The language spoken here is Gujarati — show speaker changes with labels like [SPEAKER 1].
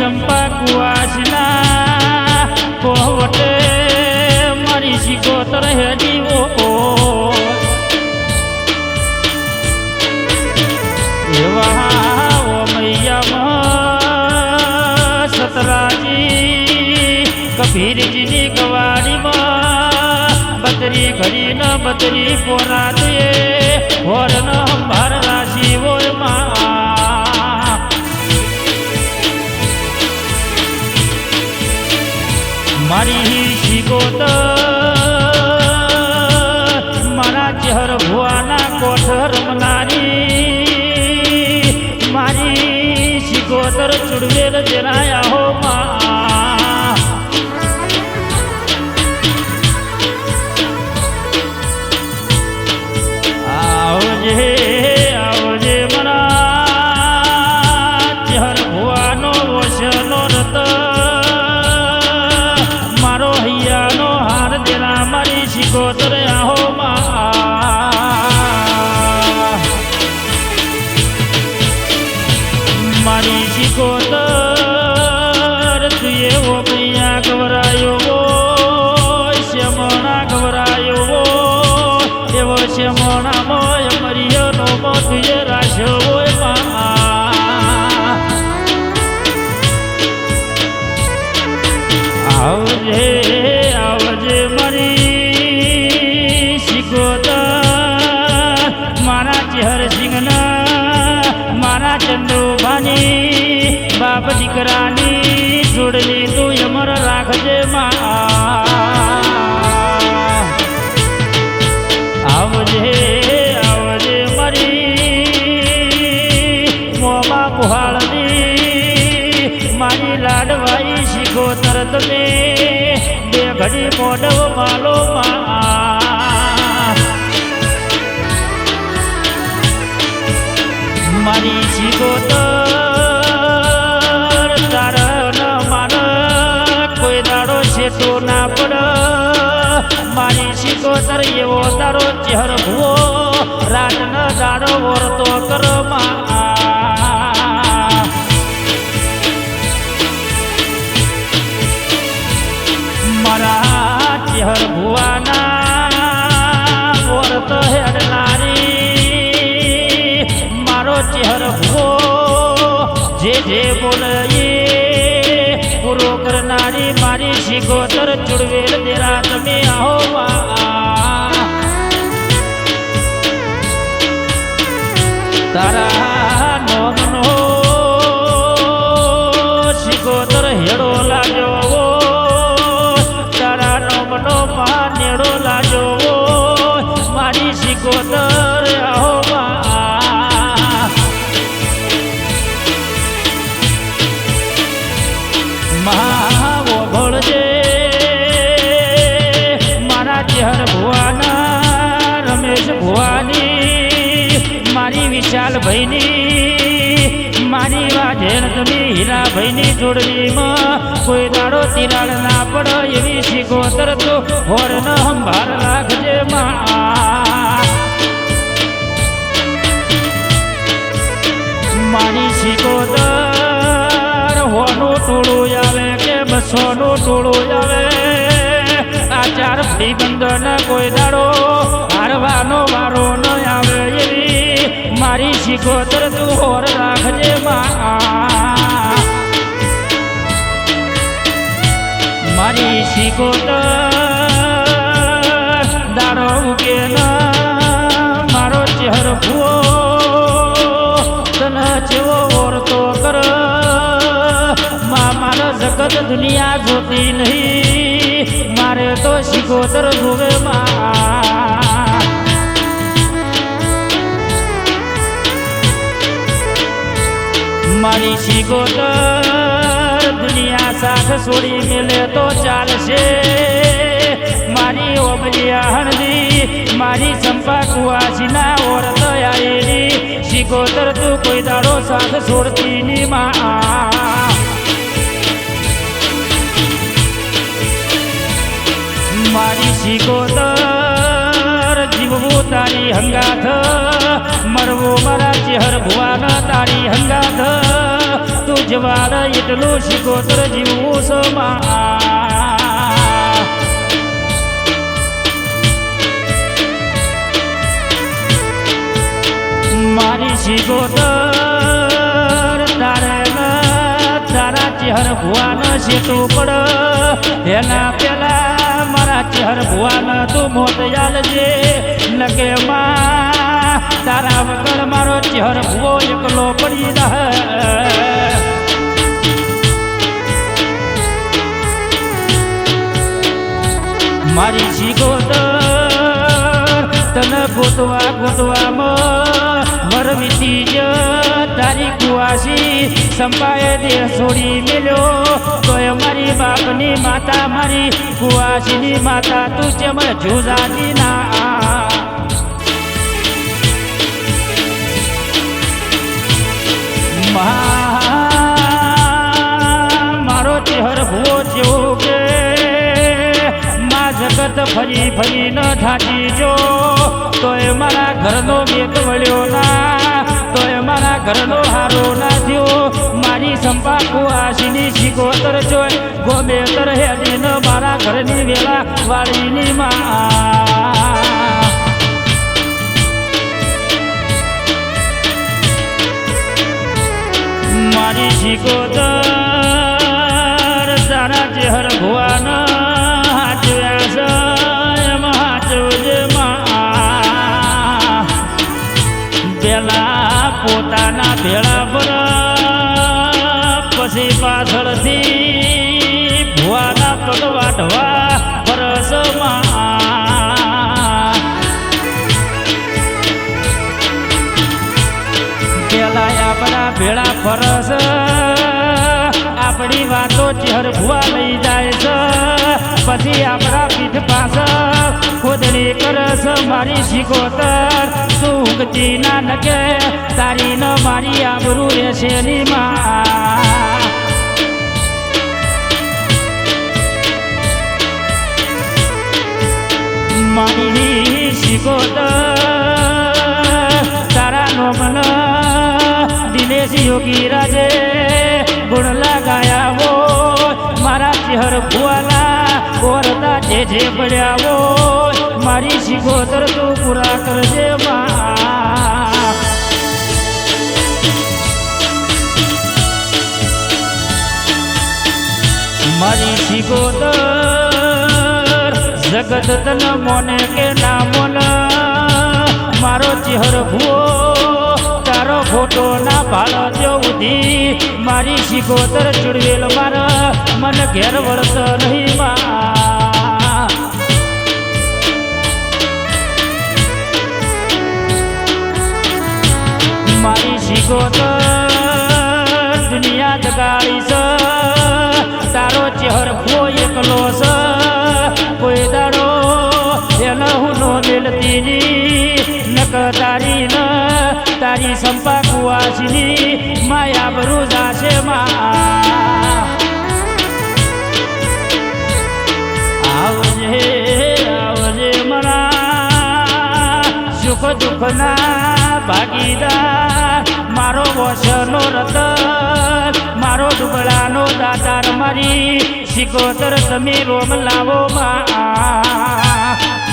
[SPEAKER 1] ચંપા કુવાસના કોવટે મારી શિકોતર હેડીઓ એવા ઓ મૈયામાં સતરાજી કબીરજીની ગવાડીમાં બતરી ઘડી ન બતરી પોરા દે હોર ન અંબાર રાશી હોય માં મારી શિકોતર મારા ચહેર ભુવાના કોઠ રમનારી મારી શિકોતર ચુડવેલ જરાયા હો માં આવજે આવજે મારા ચહેર ભુવાનો વશનો રત મારો હૈયાનો હાર દેલા મારી શિકોતર આહો મારી શિકોતર તું એવો મૈયા ગવરાયો શ્યમણા ગવરાયો એવો શ્યમણા મોય મરિયનો મો તુએ રાખ્યો હોય આવજે આવજે મારી શિકોતર મારા ચહેર સિંહના મારા ચંદુભાની બાપ દીકરાની જોડલી તું અમર રાખજે આવજે આવજે મારી મોમાં પુહાળની મારી લાડવાઈ શિકોતર તમે બે ઘડી મોઢવ માલો મારી શિકોતર તારણ માન કોઈ દાડો છેટો ના પડ મારી શિકોતર એવો તારો ચહેર ભૂવો રાત ન દાડો વરતો કર મારા ચહેર ભુવાના વરત હેડનારી મારો ચહેર ભૂવો જે જે બોલે પૂરો કરનારી મારી શિકોતર ચુડવેલ દેરા તમે આહો તારા નોમનો શિકોતર હેડો લાગ્યો તારા નોમનો નેડો લાગ્યો મારી શિકોતર આહો મહાવો ભળજે મારા ચહેર ભુવાના રમેશ ભુવાની મારી વિશાલ ભાઈની મારી વાજેણ તમે હીરા ભાઈની જોડણીમાં કોઈ દાડો તિરાડ ના પડ એવી શિકોતર તો હોર ન સંભાળ રાખજે મારી શિકોતર હોનું ટોળું આવે કે 200નું ટોળું આવે આ ચાર ભાઈબંધન કોઈ દાડો હારવાનો વારો ન આવે એવી મારી શિકોતર તું હોર રાખજે મારી શિકોતર દાડો ઉગે મારો ચહેર ભૂવો તને જેવો ઓરતો કર મારા જગત દુનિયા જોતી નહીં મારે તો શિકોતર જોવે મારી શિકોતર દુનિયા સાથ છોડી મેલે તો ચાલશે મારી ઓબલિયા હણદી મારી ચંપા કુવાસીના ઓરત આયેલી શિકોતર તું કોઈ દાડો સાથ છોડતી ની મારી શિકોતર જીવવું તારી હંગાથ મરવું મારા ચહેર ભુવાના તારી હંગાથ તું અજવાળ એટલું શિકોતર જીવું સમા મારી શિકોતર તારે તારા ચહેર ભુવાન શેતું પડ એના પેલા મારા ચહેર ભુવાન તું મોત આલજે નકે માં તારા વગર મારો ચહેર ભુવો એકલો પડી રહે મારી શિકોતર તને ગોતવા ગોતવામાં વરવીતી જ તારી કુવાસી સંપાએ દેહ છોડી મેલ્યો તોય મારી બાપની માતા મારી કુવાસીની માતા તું ચેમ જુજાતી ના મારો ચહેર ભૂવો જેવો કે જગત ફરી ફરી ન થાકી જો તોય મારા ઘરનો બેટ વળ્યો ના તોય મારા ઘરનો હારો ના થયો મારી સંપા કુવાસીની શિકોતર જોઈ ગોમેતર હેડી ન મારા ઘરની વેલા વાળીની માં મારી શિકોતર તારા ચહેર ભુવાના પોતાના ભેળા પર પછી પાછળથી ભુવાના પગ વાઢવા પરસમાં પેલા આપણા ભેળા ફરસ આપણી વાતો ચહેર ભુવા લઈ જાય છે પછી આપણા પીઠ પાછળ ખોદણી કરસ મારી શિકોતર સુગતી ના નકે તારી ન મારી આબરૂ રહેશે ની માં મારી શિકોતર તારા નોમન દિનેશ યોગી રાજે ગુણ લગાયા હો મારા ચહેર ભુવાલા કોરતા જે પડ્યા હો મારી શિકોતર તું પૂરા કરજે માં મારી શિકોતર જગત તન મોને કે ના મોન મારો ચહેર ભુવો તારો ફોટો ના ભાળો ઉધી મારી શિકોતર ચૂડવેલ મારા મન ઘેર વળત નહીં માં મારી શિકોતર દુનિયા જગાડી છે તારો ચહેર ભુવો એકલો છે કોઈ દાડો એનો હું નો મેલતી નક તારી ન તારી સંપા કુવાસીની માયા બરું જાશે માં આવજે આવજે મારા સુખ દુઃખના ભાગીદાર મારો વસનો રતન મારો દુબળાનો દાતાર મારી શિકોતર તમે રોમ લાવો માં